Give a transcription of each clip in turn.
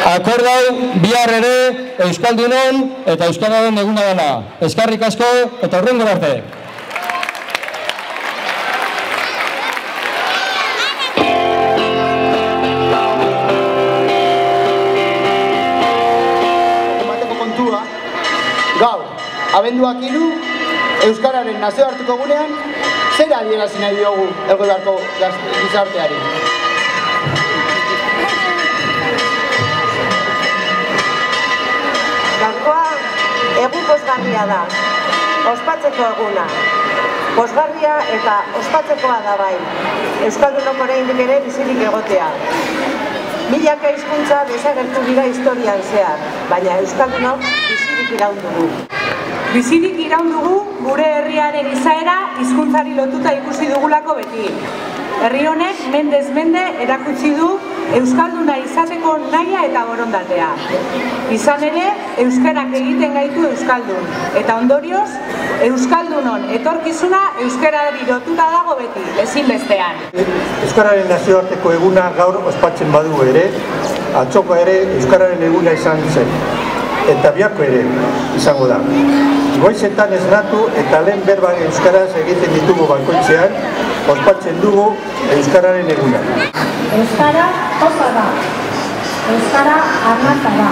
Akordau bihar ere Euskaldunon eta Euskararen eguna dela. Eskerrik asko eta hurrengo arte. Emateko kontua, gaur, abenduak 3, Euskararen nazioarteko egunean, zer adierazi nahi diogu Elgoibarko gizarteari? Gaurkoa egun pozgarria da, ospatzeko eguna. Pozgarria eta ospatzekoa da bai, Euskaldunok oraindik ere bizirik egotea. Milaka hizkuntza desagertu dira historian zehar, baina Euskaldunok bizirik iraun dugu. Bizirik iraun dugu gure herriaren izaera hizkuntzari lotuta ikusi dugulako beti. Herri honek mendez mende erakutsi du Euskalduna izateko nahia eta borondatea. Izan ere, euskarak egiten gaitu euskaldun, eta ondorioz, euskaldunon etorkizuna euskarari lotuta dago beti, ezinbestean. Euskararen nazioarteko eguna gaur ospatzen badu ere, atzoko ere euskararen eguna izan zen, eta biharko ere izango da. Goizetan esnatu eta lehen berbak euskaraz egiten ditugu bakoitzean, ospatzen dugu euskararen eguna. Euskara osa da, euskara arnasa da,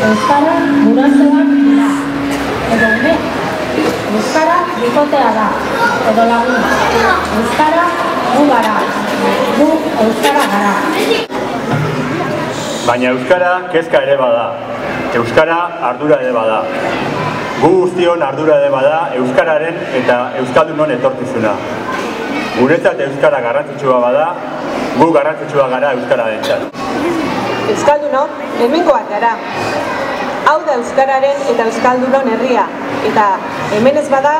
euskara gurasoak dira, edo ume, euskara bikotea da, edo lagun, euskara gu gara, gu euskara gara. Baina euskara kezka ere bada, euskara ardura ere bada. Gu guztion ardura ere bada euskararen eta euskaldunon etorkizuna. Guretzat euskara garrantzitsua bada, gu garrantzitsua gara euskararentzat. Euskaldunok hemengoak gara. Hau da euskararen eta euskaldunon herria, eta hemen ez bada,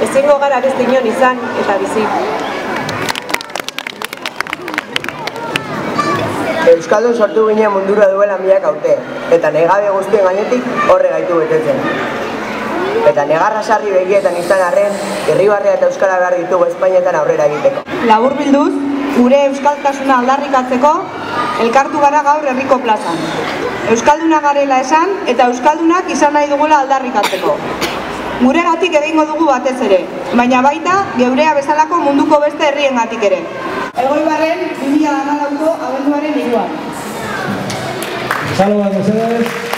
ezingo gara beste inon izan eta bizi. Euskaldun sortu ginen mundura duela milaka urte, eta nahi gabe guztien gainetik horre gaitu betetzen. Eta negarra sarri begietan izan arren, irribarrea eta euskara behar ditugu Espainietan aurrera egiteko. Laburbilduz, gure euskaltasuna aldarrikatzeko, elkartu gara gaur herriko plazan. Euskalduna garela esan eta euskaldunak izan nahi dugula aldarrikatzeko. Guregatik egingo dugu batez ere, baina baita geurea bezalako munduko beste herriengatik ere. Elgoibarren 2014ko abenduaren 3. Salud a ustedes.